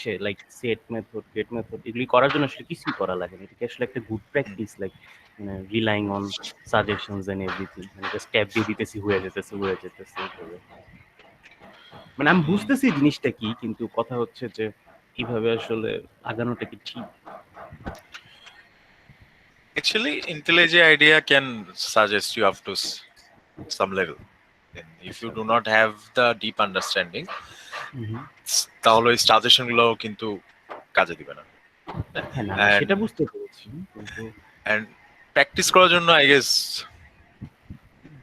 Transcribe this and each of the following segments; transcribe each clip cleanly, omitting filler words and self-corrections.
আসে like set method, get method, এগুলি করার জন্য আসলে কিছুই করা লাগে না। এটা কি আসলে একটা গুড প্র্যাকটিস, লাইক মানে relying on suggestions and everything, মানে জাস্ট ট্যাব দিয়ে দিতেছি, হয়ে যেতেছে এইভাবে। মানে আমি বুঝতেছি জিনিসটা কি, কিন্তু কথা হচ্ছে যে কিভাবে আসলে আগানোটা কি ঠিক? Actually, IntelliJ IDEA can suggest you up to some level. And if you do not have the deep understanding, তাহলে ওই সাজেশন গুলো কিন্তু কাজে দিবে না। হ্যাঁ, না আমি And সেটা বুঝতে পেরেছি, কিন্তু and practice করার জন্য I guess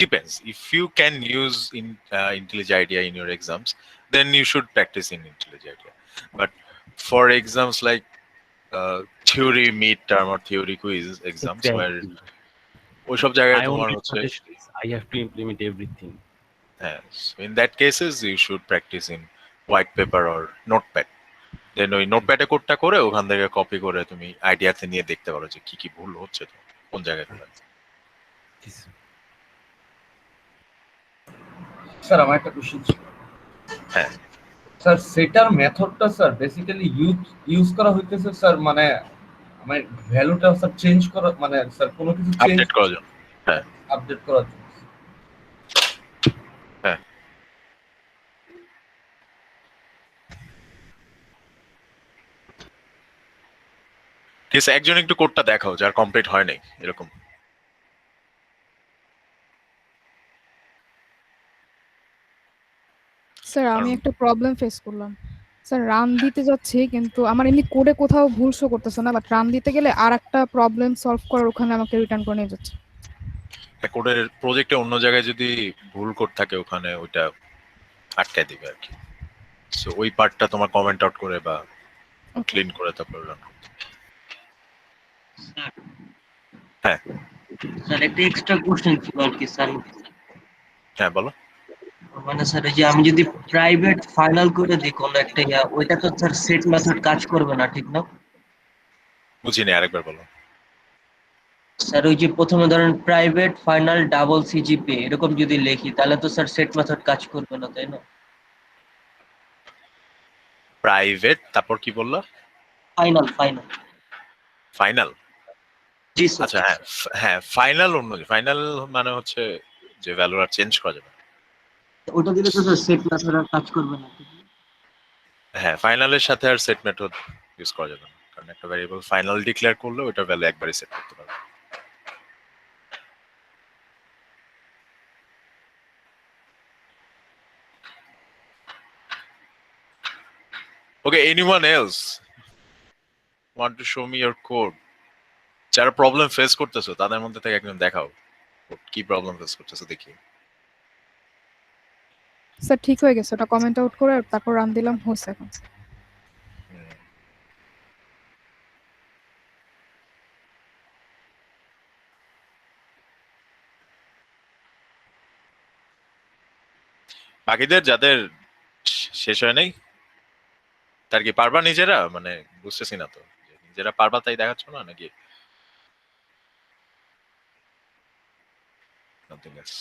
depends. If you can use IntelliJ IDEA in your exams, then you should practice in IntelliJ IDEA. But for exams like theory midterm or theory quiz exams where exactly ওইসব জায়গায় I তোমার only হচ্ছে suggest this. I have to implement everything. হ্যাঁ, so in that cases you should practice in white paper or notepad. দেন ওই নোটপ্যাডে কোডটা করে ওখান থেকে কপি করে তুমি আইডিয়াতে নিয়ে দেখতে পারো যে কি কি ভুল হচ্ছে তো কোন জায়গায় কোথায়। স্যার আমার একটা কোশ্চেন ছিল। হ্যাঁ স্যার সেটার মেথডটা স্যার বেসিক্যালি ইউজ করা হইতেছে স্যার, মানে আমার ভ্যালুটা স্যার চেঞ্জ করা, মানে স্যার কোনো কিছু চেঞ্জ আপডেট করার জন্য। হ্যাঁ আপডেট করার জন্য। হ্যাঁ ঠিক আছে, একজন একটু কোডটা দেখাও যার কমপ্লিট হয় নাই এরকম। স্যার আমি একটা প্রবলেম ফেস করলাম। স্যার রান দিতে যাচ্ছি কিন্তু আমার এমনি কোডে কোথাও ভুল শো করতেছে না, বাট রান দিতে গেলে আর একটা প্রবলেম সলভ করার ওখানে আমাকে রিটার্ন করে নিয়ে যাচ্ছে। কোডের প্রজেক্টে অন্য জায়গায় যদি ভুল কোড থাকে ওখানে ওইটা আটকায় দিবে আর কি। সো ওই পার্টটা তোমার কমেন্ট আউট করে বা ক্লিন করে তারপর রান করতে। হ্যাঁ স্যার একটা এক্সট্রা কোশ্চেন ছিল আর কি স্যার। হ্যাঁ বলো। মানে স্যার এই যে আমি যদি প্রাইভেট ফাইনাল করে দিই কোন একটা ওইটা তো স্যার সেট মেথড কাজ করবে না, ঠিক না? বুঝিনি, আরেকবার বলো। স্যার ওই যে প্রথমে ধরেন প্রাইভেট ফাইনাল ডাবল সিজিপি এরকম যদি লিখি তাহলে তো স্যার সেট মেথড কাজ করবে না, তাই না? প্রাইভেট তারপর কি বললো? Final final final. জি স্যার। আচ্ছা হ্যাঁ হ্যাঁ ফাইনাল অন্য, ফাইনাল মানে হচ্ছে যে ভ্যালু আর চেঞ্জ করা যাবে। ওটা দিলে তো স্যার সেট মেথড আর কাজ করবে না। হ্যাঁ ফাইনালের সাথে আর সেট মেথড ইউজ করা যাবে না, কারণ একটা ভ্যারিয়েবল ফাইনাল ডিক্লেয়ার করলে ওটা ভ্যালু একবারই সেট করতে পারবে। Okay, anyone else want to show me your code? যারা প্রবলেম ফেস করতেছো তাদের মধ্যে থেকে একজন দেখাও কি প্রবলেম ফেস করতেছো দেখি। স্যার ঠিক হয়ে গেছে, ওটা কমেন্ট আউট করে তারপর রান দিলাম, হচ্ছে এখন। বাকিদের যাদের শেষ হয় নাই তার কি পারবা নিজেরা? মানে বুঝতেছি না তো, নিজেরা পারবা তাই দেখাচ্ছ না নাকি something else?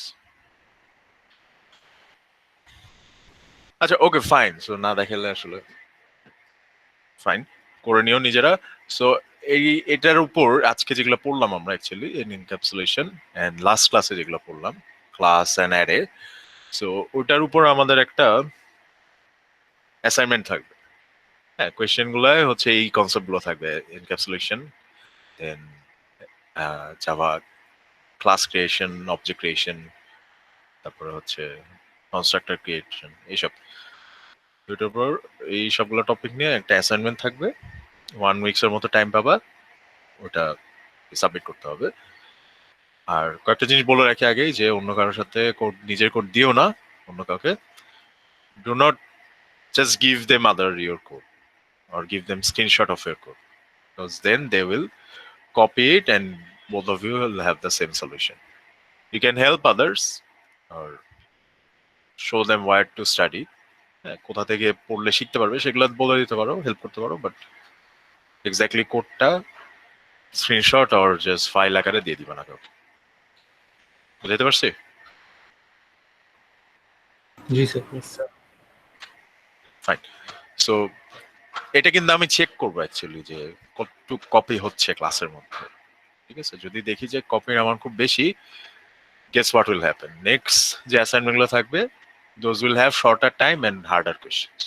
আচ্ছা ওকে ফাইন, সো না দেখালে আসলে ফাইন, করে নিও নিজেরা। সো এটার উপর আজকে যেগুলো পড়লাম আমরা অ্যাকচুয়ালি এনক্যাপসুলেশন এন্ড লাস্ট ক্লাসে যেগুলো পড়লাম ক্লাস এন্ড অ্যারে, সো ওটার উপর আমাদের একটা অ্যাসাইনমেন্ট থাকবে। হ্যাঁ কোয়েশ্চেন গুলো হচ্ছে এই কনসেপ্ট গুলো থাকবে, encapsulation, then Java class creation, object creation, তারপরে হচ্ছে কনস্ট্রাক্টর ক্রিয়েশন, এইসব দুটোর উপর এই সবগুলো টপিক নিয়ে একটা অ্যাসাইনমেন্ট থাকবে। 1 উইকস এর মতো টাইম পাবা, ওটা সাবমিট করতে হবে। আর কয়েকটা জিনিস বলে রাখি আগেই যে অন্য কারোর সাথে কোড, নিজের কোড দিও না অন্য কাউকে। Do not just give them other your code or give them screenshot of your code, because then they will copy it and both of you will have the same solution. You can help others or show them where to study, কোথা থেকে পড়লে শিখতে পারবে সেগুলো বলে দিতে পারো, help করতে পারো, বাট এক্স্যাক্টলি কোডটা স্ক্রিনশট অর জাস্ট ফাইল আকারে দিয়ে দিবা না কাউকে। বুঝতে পারছি? জি স্যার। ফাইন। সো এটা কিন্তু আমি চেক করবো অ্যাকচুয়ালি যে কতটুকু কপি হচ্ছে ক্লাসের মধ্যে, ঠিক আছে? যদি দেখি যে কপির আমার খুব বেশি, guess what will happen, next যে অ্যাসাইনমেন্ট গুলো থাকবে those will have shorter time and harder questions.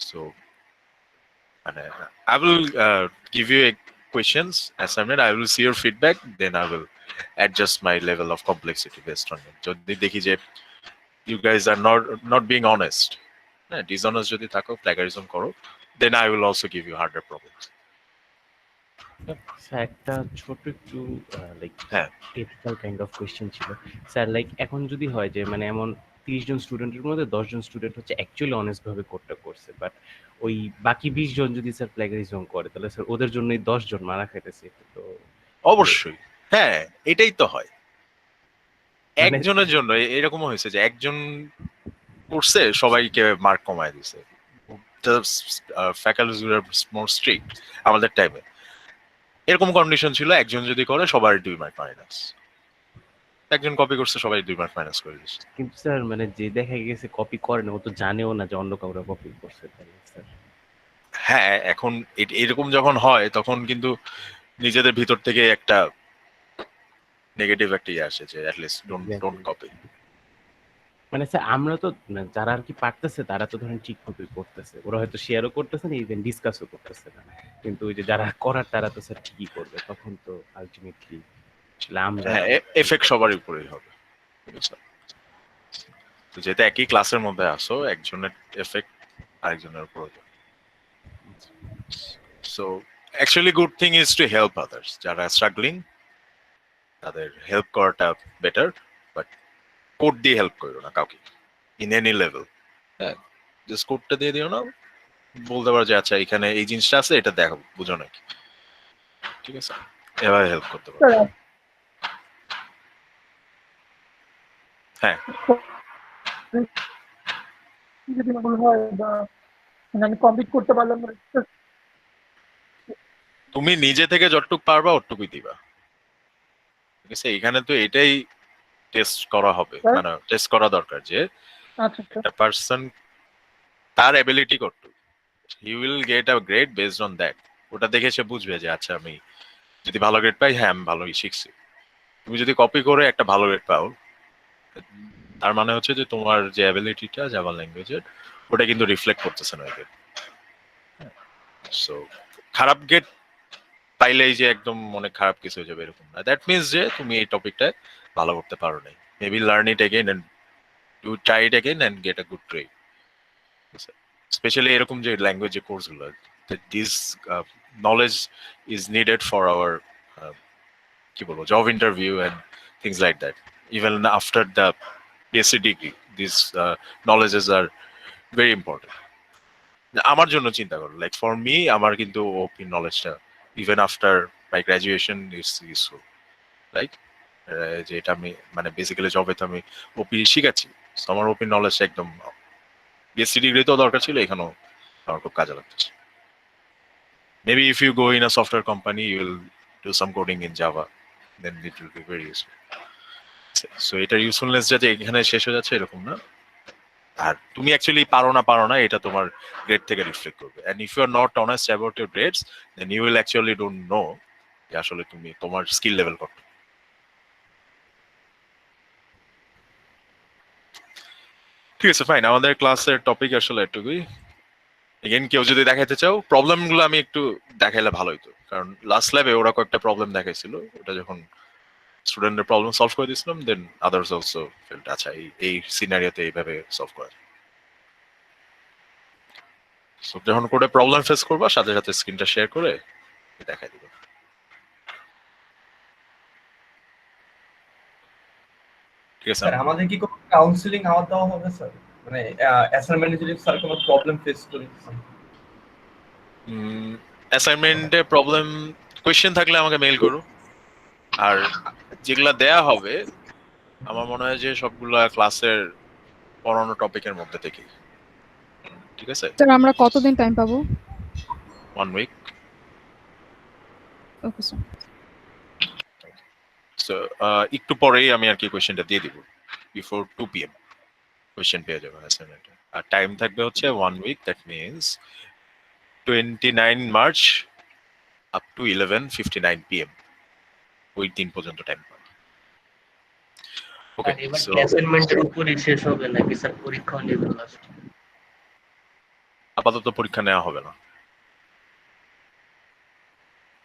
So মানে I will give you a questions assignment, I will see your feedback, then I will adjust my level of complexity based on it. যদি দেখি যে you guys are not being honest, dishonest যদি থাকো, plagiarism করো, then I will also give you harder problems. Sir একটা ছোট একটু like হ্যাঁ। এথিক্যাল কাইন্ড অফ কোয়েশ্চেন ছিল স্যার। লাইক এখন যদি হয় যে মানে এমন 30 জন স্টুডেন্টের মধ্যে 10 জন স্টুডেন্ট হচ্ছে অ্যাকচুয়ালি অনেস্ট ভাবে কোডটা করছে, বাট ওই বাকি 20 জন যদি স্যার প্লেগারিজম করে, তাহলে স্যার ওদের জন্যই 10 জন মারা খাইতেছে। তো অবশ্যই, হ্যাঁ, এটাই তো হয়। মানে একজনের জন্য এরকমও হয়েছে যে একজন করছে, সবাইকে মার্ক কমায় দিছে। ফ্যাকাল্টিজ উইল মোর স্ট্রিক্ট আমাদের টাইমে। এরকম কন্ডিশন ছিল, একজন যদি করে সবার 2 মার্ক মাইনাস, একজন কপি করছে সবাই 2 মার্ক মাইনাস করে দিচ্ছে। কিন্তু স্যার মানে যে দেখা গেছে কপি করে না, ও তো জানেও না যে অন্য কাউরে কপি করছে, তাই না স্যার? হ্যাঁ, এখন এরকম যখন হয় তখন কিন্তু নিজেদের ভিতর থেকে একটা নেগেটিভ একটা ইয়ে আসে যে অ্যাটলিস্ট ডোন্ট কপি। মানে স্যার আমরা তো যারা আর কি পারতেছে তারা তো ধরেন ঠিক কপি করতেছে, ওরা হয়তো শেয়ারও করতেছে না, ইভেন ডিসকাসও করতেছে না, কিন্তু ওই যে যারা করার তারা তো স্যার ঠিকই করবে, তখন তো আলটিমেটলি আমরা হ্যাঁ, এফেক্ট সবারই উপরেই হবে। তো যেটা একই ক্লাসের মধ্যে আসো, একজনের এফেক্ট আরেকজনের উপর। So actually good thing is to help others, যারা স্ট্রাগলিং তাদের হেল্প করাটা বেটার, বাট কোড দিয়ে হেল্প করো না কাউকে ইন এনি লেভেল। হ্যাঁ, জাস্ট কোডটা দিয়ে দিও না, বলতে পারো যে আচ্ছা এখানে এই জিনিসটা আছে, এটা দেখো, বুঝো নাকি, ঠিক আছে? এভাবে হেল্প করতে পারো। হ্যাঁ, যদি ভুল হয় বা আমি কমপ্লিট করতে পারলাম না, তুমি নিজে থেকে যতটুকু পারবা ওটুকুই দিবা, ঠিক আছে? এখানে তো এটাই টেস্ট করা হবে, Sir? মানে টেস্ট করা দরকার যে আচ্ছা আচ্ছা একটা পার্সন তার এবিলিটি কতটুকু, he will get a grade based on that. ওটা দেখে সে বুঝবে যে আচ্ছা আমি যদি ভালো গ্রেড পাই, হ্যাঁ আমি ভালোই শিখছি। তুমি যদি কপি করে একটা ভালো গ্রেড পাও, তার মানে হচ্ছে যে তোমার যে অ্যাবিলিটিটা জাভা ল্যাঙ্গুয়েজের, ওটা কিন্তু রিফ্লেক্ট করতেছে না গ্রেড। সো খারাপ গ্রেড পাইলেই যে একদম অনেক খারাপ কিছু হয়ে যাবে এরকম না, দ্যাট মিনস যে তুমি এই টপিকটায় ভালো করতে পারো নাই। Maybe learn it again and you try it again and get a good grade. Specially এরকম যে ল্যাঙ্গুয়েজ কোর্সগুলো, this knowledge is needed for our কি বলবো job interview and things like that. Even after the PSC degree this knowledges are very important. আমার জন্য চিন্তা করো, like for me, আমার কিন্তু ওপি নলেজটা even after my graduation is useful, right? যেটা আমি মানে বেসিক্যালি জবে তো আমি ওপি শিখাচ্ছি, আমার ওপি নলেজটা একদম বিএসসি ডিগ্রি তো দরকার ছিল, এখানেও আমার খুব কাজে লাগতেছে। Maybe if you go in a software company, you will do some coding in Java, then it will be very useful. So এটার ইউজফুলনেস যাতে এখানে শেষ হয়ে যাচ্ছে এরকম না, আর তুমি অ্যাকচুয়ালি পারো না এটা তোমার গ্রেড থেকে রিফ্লেক্ট করবে। And if you are not honest about your grades, then you will actually don't know যে আসলে তুমি তোমার স্কিল লেভেল কত। ঠিক আছে, ফাইন, আমাদের ক্লাসের টপিক আসলে এটুকুই। এগেন কেউ যদি দেখাইতে চাও প্রবলেমগুলো আমি একটু দেখাইলে ভালো হইতো, কারণ লাস্ট ল্যাবে ওরা কয়েকটা প্রবলেম দেখাইছিল, ওটা যখন স্টুডেন্টের প্রবলেম সলভ করে দিয়েছিলাম, দেন আদার্স অলসো ফেল্ট আচ্ছা এই সিনারিওতে এইভাবে সলভ করা যায়। সো যখন কোডে প্রবলেম ফেস করবা, সাথে সাথে স্ক্রিনটা শেয়ার করে দেখাই দিব। ঠিক আছে, স্যার আমাদের কি কোনো কাউন্সিলিং আওয়ার দেওয়া হবে স্যার, মানে অ্যাসাইনমেন্টে যদি স্যার কোনো প্রবলেম ফেস করি? অ্যাসাইনমেন্টে প্রবলেম কোয়েশ্চেন থাকলে আমাকে মেইল করো, আর যেগুলা দেয়া হবে আমার মনে হয় যে সবগুলা ক্লাসের পড়ানো টপিকের মধ্যে থেকেই। ঠিক আছে, স্যার আমরা কতদিন টাইম পাবো? 1 উইক। Okay sir. সো একটু পরেই আমি আর কি কোয়েশ্চেনটা দিয়ে দিব, বিফোর 2 PM কোয়েশ্চেন পেয়ে যাবেন অ্যাসাইনমেন্টে। আর টাইম থাকবে হচ্ছে 1 week, that means 29 March up to 11:59 PM ওই দিন পর্যন্ত টাইম পাবে। ওকে, আর এবার সো কি অ্যাসাইনমেন্টের উপরই শেষ হবে নাকি স্যার পরীক্ষাও নেবেন লাস্ট? আপাতত পরীক্ষা নেওয়া হবে না,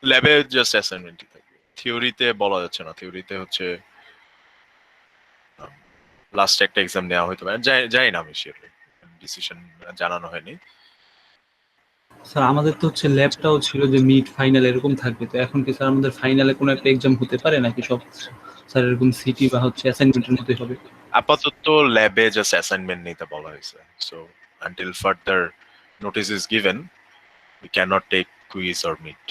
ল্যাবে জাস্ট অ্যাসাইনমেন্টই থাকবে। থিওরিতে বলা যাচ্ছে না, থিওরিতে হচ্ছে লাস্ট একটা এক্সাম নেওয়া হইতে পারে, যাই না আমি শিওরলি, ডিসিশন জানানো হয়নি। স্যার আমাদের তো হচ্ছে ল্যাবটাও ছিল যে মিড ফাইনাল এরকম থাকবে, তো এখন কি স্যার আমাদের ফাইনালে কোনো একটা এক্সাম হতে পারে নাকি সব স্যার এরকম সিটি বা হচ্ছে অ্যাসাইনমেন্টের মধ্যে হবে? আপাতত ল্যাবে জাস্ট অ্যাসাইনমেন্ট নিতে বলা হয়েছে, so until further notice is given we can not take quiz or meet.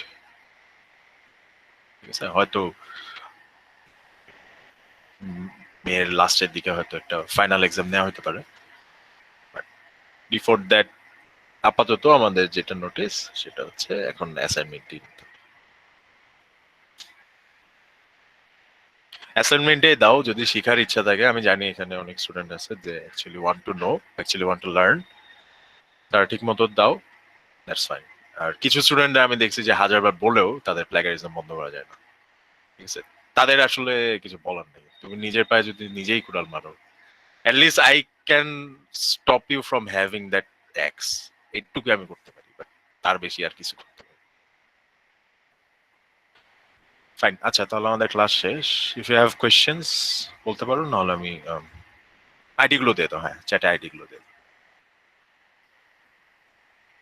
ঠিক আছে, হয়তো মেয়ের লাস্টের দিকে হয়তো একটা ফাইনাল এক্সাম নেওয়া হতে পারে, বাট বিফোর দ্যাট আপাতত আমাদের যেটা নোটিস সেটা হচ্ছে এখন অ্যাসাইনমেন্টই নিতে হবে। অ্যাসাইনমেন্টে দাও যদি শেখার ইচ্ছা থাকে। আমি জানি এখানে অনেক স্টুডেন্ট আছে যে actually want to know, actually want to learn, তারা ঠিক মতো দাও, দ্যাটস ফাইন। আর কিছু স্টুডেন্ট আমি দেখছি যে হাজারবার বলেও তাদের প্ল্যাগারিজম বন্ধ করা যায় না, ঠিক আছে, তাদের আসলে কিছু বলার নেই। তুমি নিজের পায়ে যদি নিজেই কুড়াল মারো, at least I can stop you from having that X, এইটুকু আমি করতে পারি, বাট তার বেশি আর কিছু করতে পারি। ফাইন, আচ্ছা তাহলে আমাদের ক্লাস শেষ। ইফ ইউ হ্যাভ কোয়েশ্চেন্স বলতে পারো, নাহলে আমি আইডি গুলো দিয়ে দাও, হ্যাঁ চ্যাটে আইডি গুলো দিয়ে দাও।